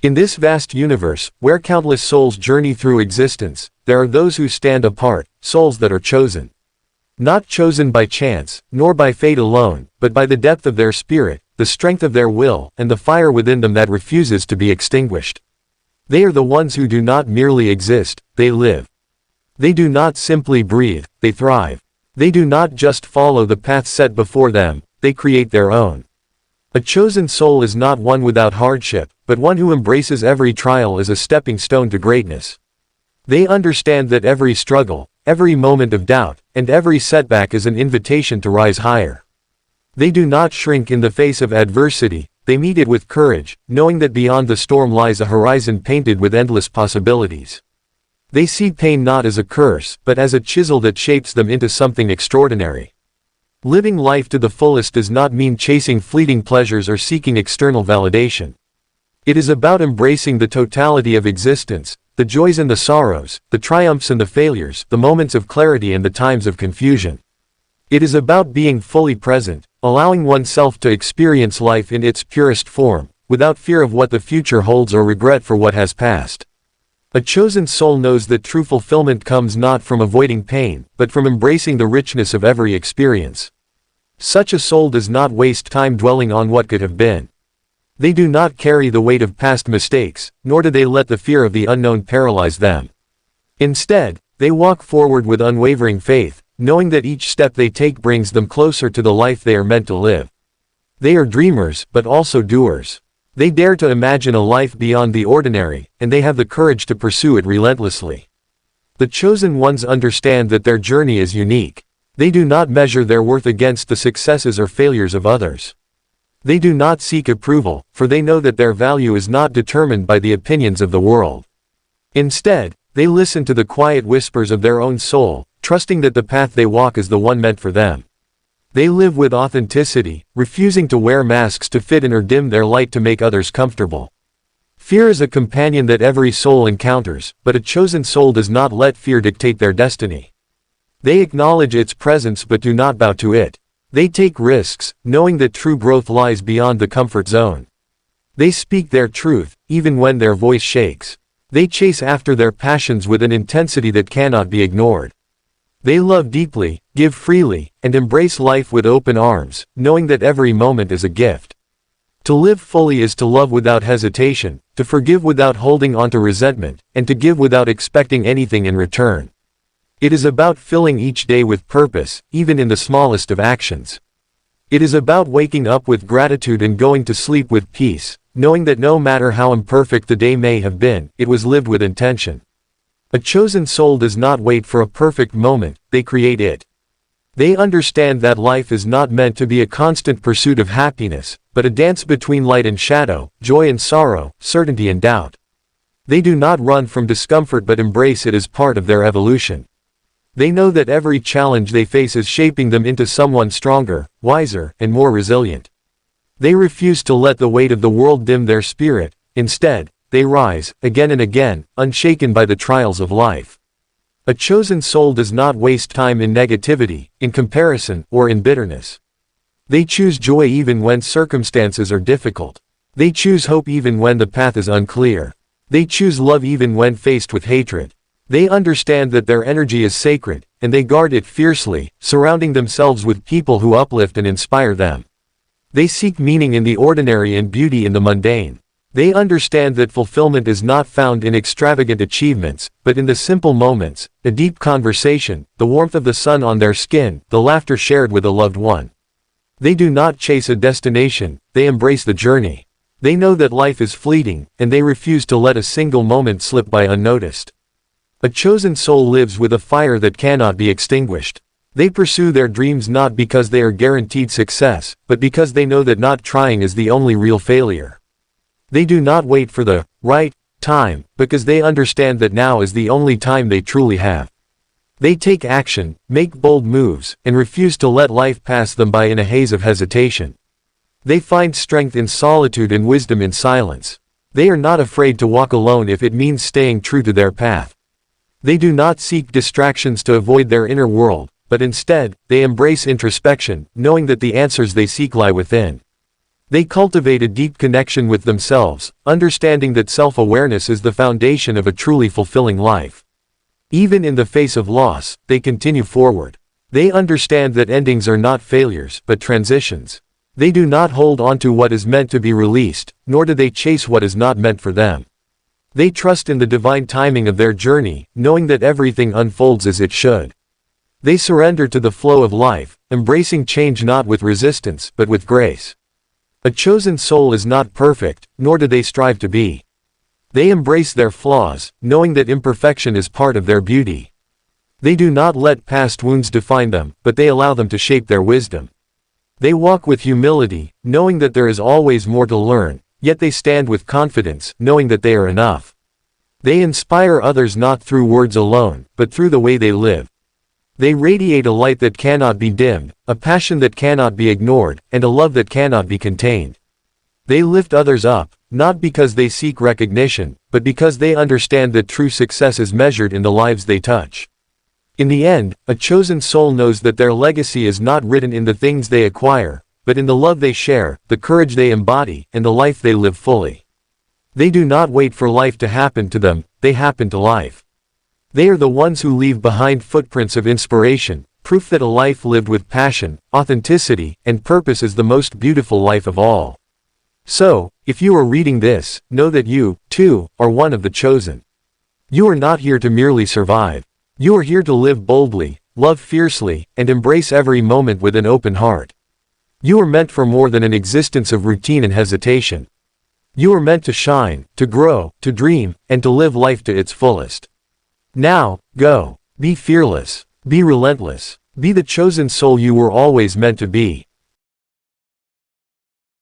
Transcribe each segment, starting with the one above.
In this vast universe, where countless souls journey through existence, there are those who stand apart, souls that are chosen. Not chosen by chance, nor by fate alone, but by the depth of their spirit, the strength of their will, and the fire within them that refuses to be extinguished. They are the ones who do not merely exist, they live. They do not simply breathe, they thrive. They do not just follow the path set before them, they create their own. A chosen soul is not one without hardship, but one who embraces every trial as a stepping stone to greatness. They understand that every struggle, every moment of doubt, and every setback is an invitation to rise higher. They do not shrink in the face of adversity, they meet it with courage, knowing that beyond the storm lies a horizon painted with endless possibilities. They see pain not as a curse, but as a chisel that shapes them into something extraordinary. Living life to the fullest does not mean chasing fleeting pleasures or seeking external validation. It is about embracing the totality of existence, the joys and the sorrows, the triumphs and the failures, the moments of clarity and the times of confusion. It is about being fully present, allowing oneself to experience life in its purest form, without fear of what the future holds or regret for what has passed. A chosen soul knows that true fulfillment comes not from avoiding pain, but from embracing the richness of every experience. Such a soul does not waste time dwelling on what could have been. They do not carry the weight of past mistakes, nor do they let the fear of the unknown paralyze them. Instead, they walk forward with unwavering faith, knowing that each step they take brings them closer to the life they are meant to live. They are dreamers, but also doers. They dare to imagine a life beyond the ordinary, and they have the courage to pursue it relentlessly. The chosen ones understand that their journey is unique. They do not measure their worth against the successes or failures of others. They do not seek approval, for they know that their value is not determined by the opinions of the world. Instead, they listen to the quiet whispers of their own soul, trusting that the path they walk is the one meant for them. They live with authenticity, refusing to wear masks to fit in or dim their light to make others comfortable. Fear is a companion that every soul encounters, but a chosen soul does not let fear dictate their destiny. They acknowledge its presence but do not bow to it. They take risks, knowing that true growth lies beyond the comfort zone. They speak their truth, even when their voice shakes. They chase after their passions with an intensity that cannot be ignored. They love deeply, give freely, and embrace life with open arms, knowing that every moment is a gift. To live fully is to love without hesitation, to forgive without holding on to resentment, and to give without expecting anything in return. It is about filling each day with purpose, even in the smallest of actions. It is about waking up with gratitude and going to sleep with peace, knowing that no matter how imperfect the day may have been, it was lived with intention. A chosen soul does not wait for a perfect moment, they create it. They understand that life is not meant to be a constant pursuit of happiness, but a dance between light and shadow, joy and sorrow, certainty and doubt. They do not run from discomfort but embrace it as part of their evolution. They know that every challenge they face is shaping them into someone stronger, wiser, and more resilient. They refuse to let the weight of the world dim their spirit. Instead, they rise, again and again, unshaken by the trials of life. A chosen soul does not waste time in negativity, in comparison, or in bitterness. They choose joy even when circumstances are difficult. They choose hope even when the path is unclear. They choose love even when faced with hatred. They understand that their energy is sacred, and they guard it fiercely, surrounding themselves with people who uplift and inspire them. They seek meaning in the ordinary and beauty in the mundane. They understand that fulfillment is not found in extravagant achievements, but in the simple moments, a deep conversation, the warmth of the sun on their skin, the laughter shared with a loved one. They do not chase a destination, they embrace the journey. They know that life is fleeting, and they refuse to let a single moment slip by unnoticed. A chosen soul lives with a fire that cannot be extinguished. They pursue their dreams not because they are guaranteed success, but because they know that not trying is the only real failure. They do not wait for the right time, because they understand that now is the only time they truly have. They take action, make bold moves, and refuse to let life pass them by in a haze of hesitation. They find strength in solitude and wisdom in silence. They are not afraid to walk alone if it means staying true to their path. They do not seek distractions to avoid their inner world, but instead, they embrace introspection, knowing that the answers they seek lie within. They cultivate a deep connection with themselves, understanding that self-awareness is the foundation of a truly fulfilling life. Even in the face of loss, they continue forward. They understand that endings are not failures, but transitions. They do not hold on to what is meant to be released, nor do they chase what is not meant for them. They trust in the divine timing of their journey, knowing that everything unfolds as it should. They surrender to the flow of life, embracing change not with resistance, but with grace. A chosen soul is not perfect, nor do they strive to be. They embrace their flaws, knowing that imperfection is part of their beauty. They do not let past wounds define them, but they allow them to shape their wisdom. They walk with humility, knowing that there is always more to learn, yet they stand with confidence, knowing that they are enough. They inspire others not through words alone, but through the way they live. They radiate a light that cannot be dimmed, a passion that cannot be ignored, and a love that cannot be contained. They lift others up, not because they seek recognition, but because they understand that true success is measured in the lives they touch. In the end, a chosen soul knows that their legacy is not written in the things they acquire, but in the love they share, the courage they embody, and the life they live fully. They do not wait for life to happen to them, they happen to life. They are the ones who leave behind footprints of inspiration, proof that a life lived with passion, authenticity, and purpose is the most beautiful life of all. So, if you are reading this, know that you, too, are one of the chosen. You are not here to merely survive. You are here to live boldly, love fiercely, and embrace every moment with an open heart. You are meant for more than an existence of routine and hesitation. You are meant to shine, to grow, to dream, and to live life to its fullest. Now, go. Be fearless. Be relentless. Be the chosen soul you were always meant to be.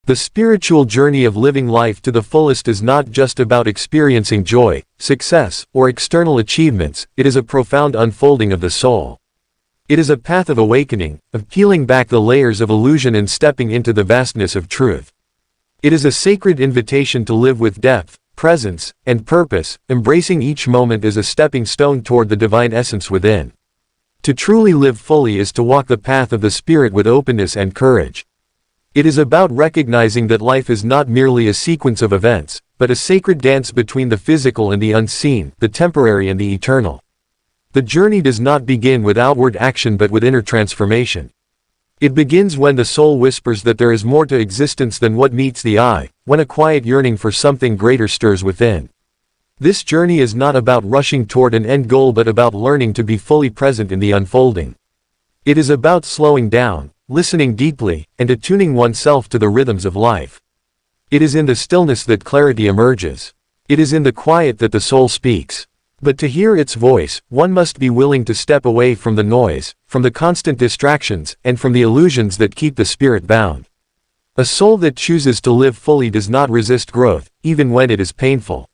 The spiritual journey of living life to the fullest is not just about experiencing joy, success, or external achievements, it is a profound unfolding of the soul. It is a path of awakening, of peeling back the layers of illusion and stepping into the vastness of truth. It is a sacred invitation to live with depth, presence, and purpose, embracing each moment as a stepping stone toward the divine essence within. To truly live fully is to walk the path of the Spirit with openness and courage. It is about recognizing that life is not merely a sequence of events, but a sacred dance between the physical and the unseen, the temporary and the eternal. The journey does not begin with outward action but with inner transformation. It begins when the soul whispers that there is more to existence than what meets the eye, when a quiet yearning for something greater stirs within. This journey is not about rushing toward an end goal but about learning to be fully present in the unfolding. It is about slowing down, listening deeply, and attuning oneself to the rhythms of life. It is in the stillness that clarity emerges. It is in the quiet that the soul speaks. But to hear its voice, one must be willing to step away from the noise, from the constant distractions, and from the illusions that keep the spirit bound. A soul that chooses to live fully does not resist growth, even when it is painful.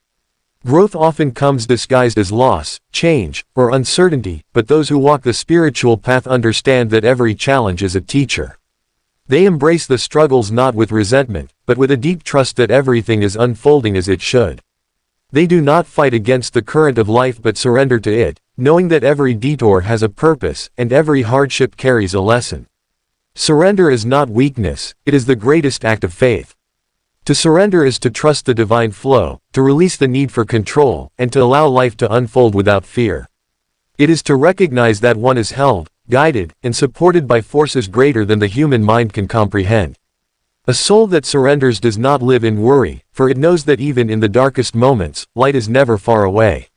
Growth often comes disguised as loss, change, or uncertainty, but those who walk the spiritual path understand that every challenge is a teacher. They embrace the struggles not with resentment, but with a deep trust that everything is unfolding as it should. They do not fight against the current of life but surrender to it, knowing that every detour has a purpose, and every hardship carries a lesson. Surrender is not weakness, it is the greatest act of faith. To surrender is to trust the divine flow, to release the need for control, and to allow life to unfold without fear. It is to recognize that one is held, guided, and supported by forces greater than the human mind can comprehend. A soul that surrenders does not live in worry, for it knows that even in the darkest moments, light is never far away.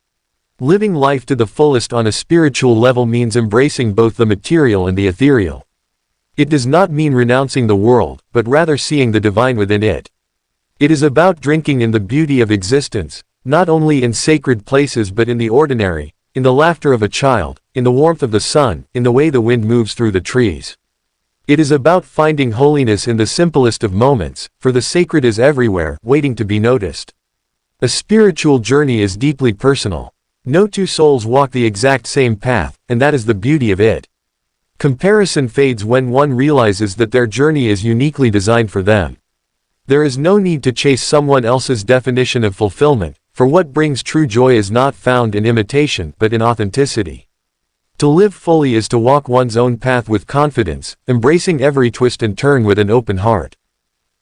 Living life to the fullest on a spiritual level means embracing both the material and the ethereal. It does not mean renouncing the world, but rather seeing the divine within it. It is about drinking in the beauty of existence, not only in sacred places but in the ordinary, in the laughter of a child, in the warmth of the sun, in the way the wind moves through the trees. It is about finding holiness in the simplest of moments, for the sacred is everywhere, waiting to be noticed. A spiritual journey is deeply personal. No two souls walk the exact same path, and that is the beauty of it. Comparison fades when one realizes that their journey is uniquely designed for them. There is no need to chase someone else's definition of fulfillment, for what brings true joy is not found in imitation but in authenticity. To live fully is to walk one's own path with confidence, embracing every twist and turn with an open heart.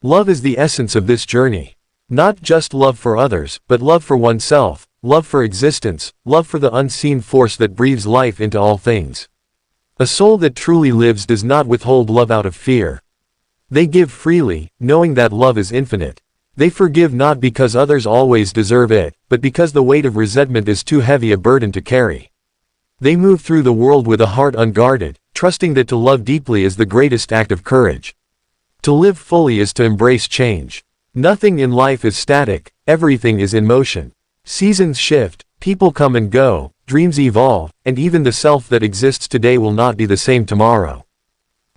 Love is the essence of this journey. Not just love for others, but love for oneself, love for existence, love for the unseen force that breathes life into all things. A soul that truly lives does not withhold love out of fear. They give freely, knowing that love is infinite. They forgive not because others always deserve it, but because the weight of resentment is too heavy a burden to carry. They move through the world with a heart unguarded, trusting that to love deeply is the greatest act of courage. To live fully is to embrace change. Nothing in life is static, everything is in motion. Seasons shift, people come and go, dreams evolve, and even the self that exists today will not be the same tomorrow.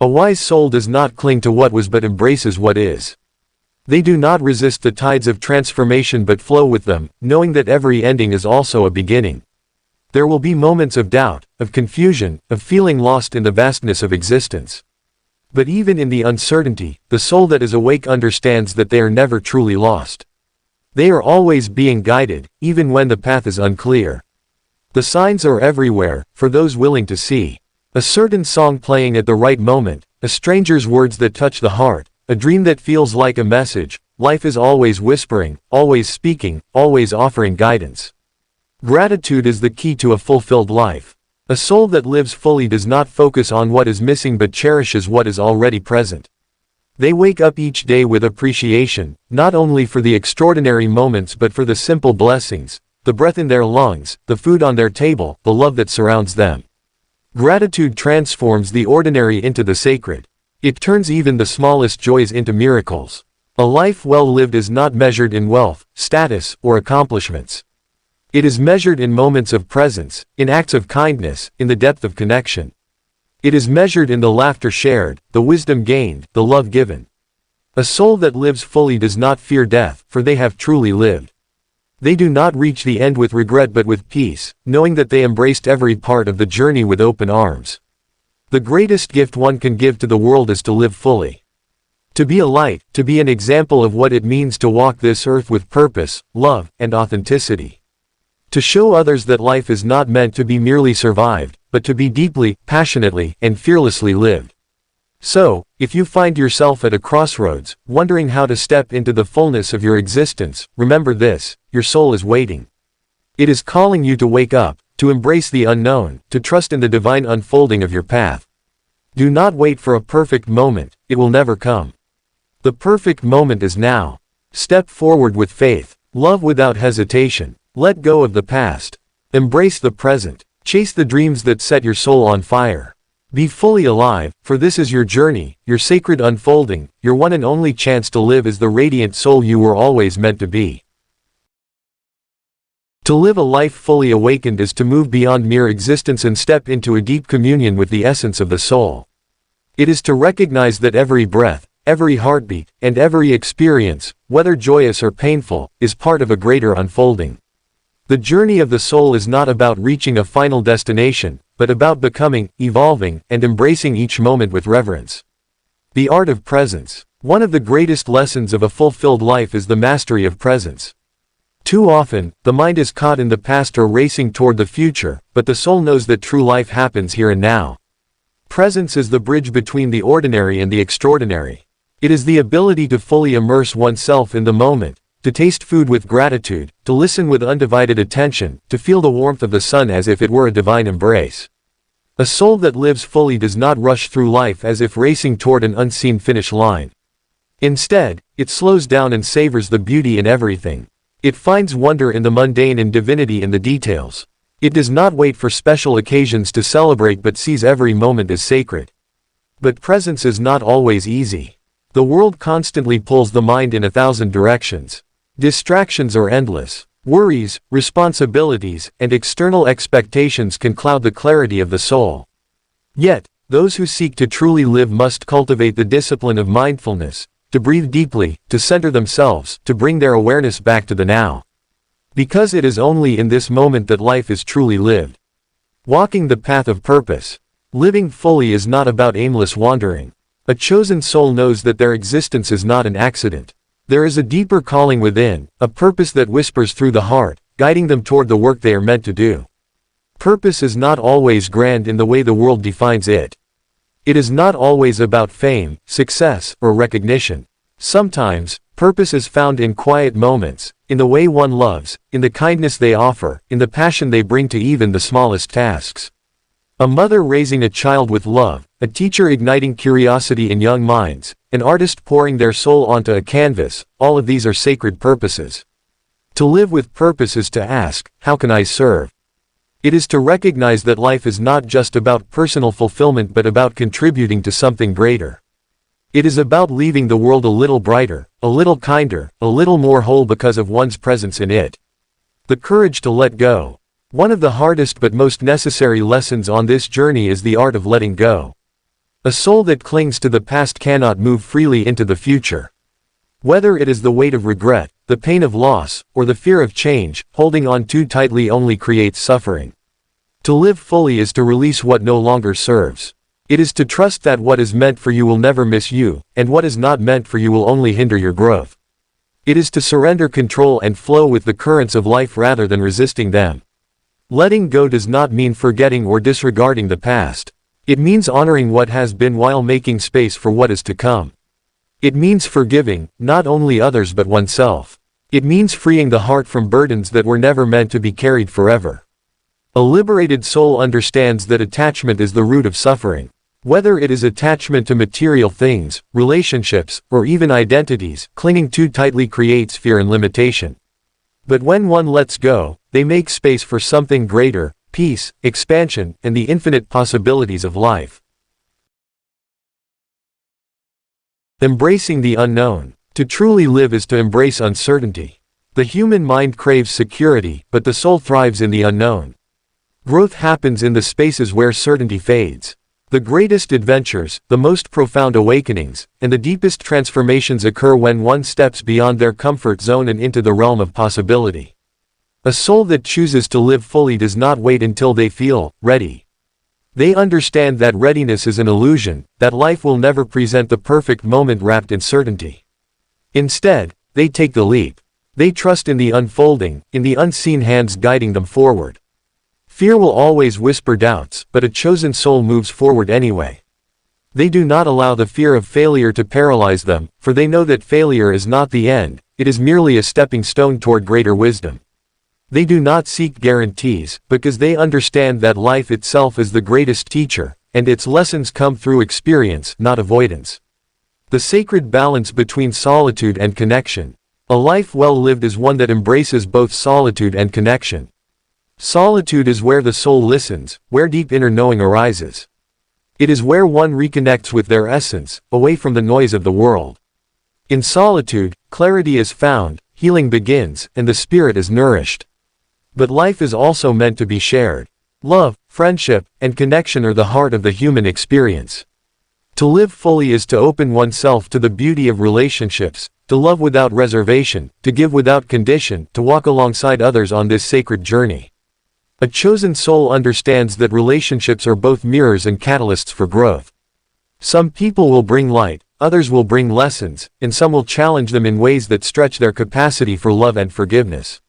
A wise soul does not cling to what was but embraces what is. They do not resist the tides of transformation but flow with them, knowing that every ending is also a beginning. There will be moments of doubt, of confusion, of feeling lost in the vastness of existence. But even in the uncertainty, the soul that is awake understands that they are never truly lost. They are always being guided, even when the path is unclear. The signs are everywhere, for those willing to see. A certain song playing at the right moment, a stranger's words that touch the heart, a dream that feels like a message. Life is always whispering, always speaking, always offering guidance. Gratitude is the key to a fulfilled life. A soul that lives fully does not focus on what is missing but cherishes what is already present. They wake up each day with appreciation, not only for the extraordinary moments but for the simple blessings, the breath in their lungs, the food on their table, the love that surrounds them. Gratitude transforms the ordinary into the sacred. It turns even the smallest joys into miracles. A life well lived is not measured in wealth, status, or accomplishments. It is measured in moments of presence, in acts of kindness, in the depth of connection. It is measured in the laughter shared, the wisdom gained, the love given. A soul that lives fully does not fear death, for they have truly lived. They do not reach the end with regret but with peace, knowing that they embraced every part of the journey with open arms. The greatest gift one can give to the world is to live fully. To be a light, to be an example of what it means to walk this earth with purpose, love, and authenticity. To show others that life is not meant to be merely survived, but to be deeply, passionately, and fearlessly lived. So, if you find yourself at a crossroads, wondering how to step into the fullness of your existence, remember this: your soul is waiting. It is calling you to wake up, to embrace the unknown, to trust in the divine unfolding of your path. Do not wait for a perfect moment, it will never come. The perfect moment is now. Step forward with faith, love without hesitation. Let go of the past. Embrace the present. Chase the dreams that set your soul on fire. Be fully alive, for this is your journey, your sacred unfolding, your one and only chance to live as the radiant soul you were always meant to be. To live a life fully awakened is to move beyond mere existence and step into a deep communion with the essence of the soul. It is to recognize that every breath, every heartbeat, and every experience, whether joyous or painful, is part of a greater unfolding. The journey of the soul is not about reaching a final destination, but about becoming, evolving, and embracing each moment with reverence. The art of presence. One of the greatest lessons of a fulfilled life is the mastery of presence. Too often, the mind is caught in the past or racing toward the future, but the soul knows that true life happens here and now. Presence is the bridge between the ordinary and the extraordinary. It is the ability to fully immerse oneself in the moment, to taste food with gratitude, to listen with undivided attention, to feel the warmth of the sun as if it were a divine embrace. A soul that lives fully does not rush through life as if racing toward an unseen finish line. Instead, it slows down and savors the beauty in everything. It finds wonder in the mundane and divinity in the details. It does not wait for special occasions to celebrate but sees every moment as sacred. But presence is not always easy. The world constantly pulls the mind in 1,000 directions. Distractions are endless. Worries, responsibilities, and external expectations can cloud the clarity of the soul. Yet, those who seek to truly live must cultivate the discipline of mindfulness, to breathe deeply, to center themselves, to bring their awareness back to the now. Because it is only in this moment that life is truly lived. Walking the path of purpose. Living fully is not about aimless wandering. A chosen soul knows that their existence is not an accident. There is a deeper calling within, a purpose that whispers through the heart, guiding them toward the work they are meant to do. Purpose is not always grand in the way the world defines it. It is not always about fame, success, or recognition. Sometimes, purpose is found in quiet moments, in the way one loves, in the kindness they offer, in the passion they bring to even the smallest tasks. A mother raising a child with love, a teacher igniting curiosity in young minds, an artist pouring their soul onto a canvas, all of these are sacred purposes. To live with purpose is to ask, how can I serve? It is to recognize that life is not just about personal fulfillment but about contributing to something greater. It is about leaving the world a little brighter, a little kinder, a little more whole because of one's presence in it. The courage to let go. One of the hardest but most necessary lessons on this journey is the art of letting go. A soul that clings to the past cannot move freely into the future. Whether it is the weight of regret, the pain of loss, or the fear of change, holding on too tightly only creates suffering. To live fully is to release what no longer serves. It is to trust that what is meant for you will never miss you, and what is not meant for you will only hinder your growth. It is to surrender control and flow with the currents of life rather than resisting them. Letting go does not mean forgetting or disregarding the past. It means honoring what has been while making space for what is to come. It means forgiving, not only others but oneself. It means freeing the heart from burdens that were never meant to be carried forever. A liberated soul understands that attachment is the root of suffering. Whether it is attachment to material things, relationships, or even identities, clinging too tightly creates fear and limitation. But when one lets go, they make space for something greater, peace, expansion, and the infinite possibilities of life. Embracing the unknown. To truly live is to embrace uncertainty. The human mind craves security, but the soul thrives in the unknown. Growth happens in the spaces where certainty fades. The greatest adventures, the most profound awakenings, and the deepest transformations occur when one steps beyond their comfort zone and into the realm of possibility. A soul that chooses to live fully does not wait until they feel ready. They understand that readiness is an illusion, that life will never present the perfect moment wrapped in certainty. Instead, they take the leap. They trust in the unfolding, in the unseen hands guiding them forward. Fear will always whisper doubts, but a chosen soul moves forward anyway. They do not allow the fear of failure to paralyze them, for they know that failure is not the end, it is merely a stepping stone toward greater wisdom. They do not seek guarantees, because they understand that life itself is the greatest teacher, and its lessons come through experience, not avoidance. The sacred balance between solitude and connection. A life well lived is one that embraces both solitude and connection. Solitude is where the soul listens, where deep inner knowing arises. It is where one reconnects with their essence, away from the noise of the world. In solitude, clarity is found, healing begins, and the spirit is nourished. But life is also meant to be shared. Love, friendship, and connection are the heart of the human experience. To live fully is to open oneself to the beauty of relationships, to love without reservation, to give without condition, to walk alongside others on this sacred journey. A chosen soul understands that relationships are both mirrors and catalysts for growth. Some people will bring light, others will bring lessons, and some will challenge them in ways that stretch their capacity for love and forgiveness.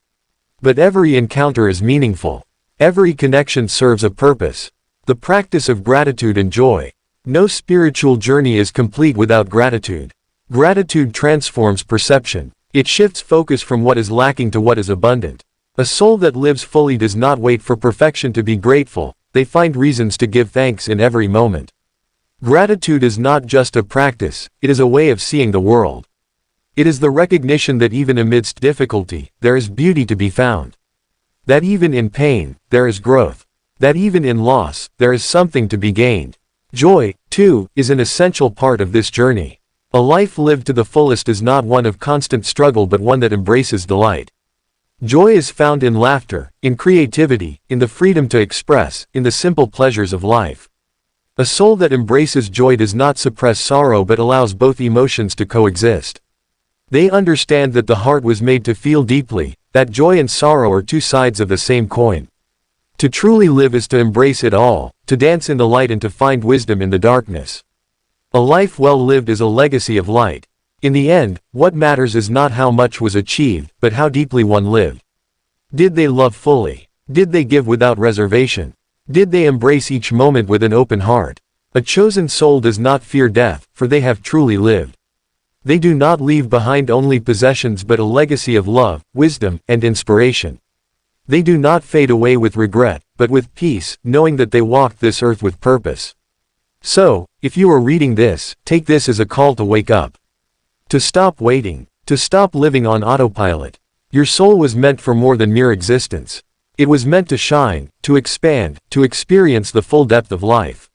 But every encounter is meaningful. Every connection serves a purpose. The practice of gratitude and joy. No spiritual journey is complete without gratitude. Gratitude transforms perception. It shifts focus from what is lacking to what is abundant. A soul that lives fully does not wait for perfection to be grateful, they find reasons to give thanks in every moment. Gratitude is not just a practice, it is a way of seeing the world. It is the recognition that even amidst difficulty, there is beauty to be found. That even in pain, there is growth. That even in loss, there is something to be gained. Joy, too, is an essential part of this journey. A life lived to the fullest is not one of constant struggle but one that embraces delight. Joy is found in laughter, in creativity, in the freedom to express, in the simple pleasures of life. A soul that embraces joy does not suppress sorrow but allows both emotions to coexist. They understand that the heart was made to feel deeply, that joy and sorrow are two sides of the same coin. To truly live is to embrace it all, to dance in the light and to find wisdom in the darkness. A life well lived is a legacy of light. In the end, what matters is not how much was achieved, but how deeply one lived. Did they love fully? Did they give without reservation? Did they embrace each moment with an open heart? A chosen soul does not fear death, for they have truly lived. They do not leave behind only possessions but a legacy of love, wisdom, and inspiration. They do not fade away with regret, but with peace, knowing that they walked this earth with purpose. So, if you are reading this, take this as a call to wake up. To stop waiting. To stop living on autopilot. Your soul was meant for more than mere existence. It was meant to shine, to expand, to experience the full depth of life.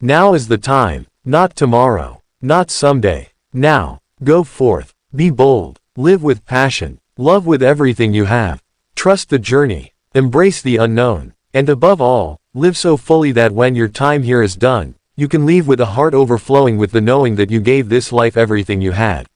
Now is the time, not tomorrow, not someday. Now, go forth, be bold, live with passion, love with everything you have. Trust the journey, embrace the unknown, and above all, live so fully that when your time here is done, you can leave with a heart overflowing with the knowing that you gave this life everything you had.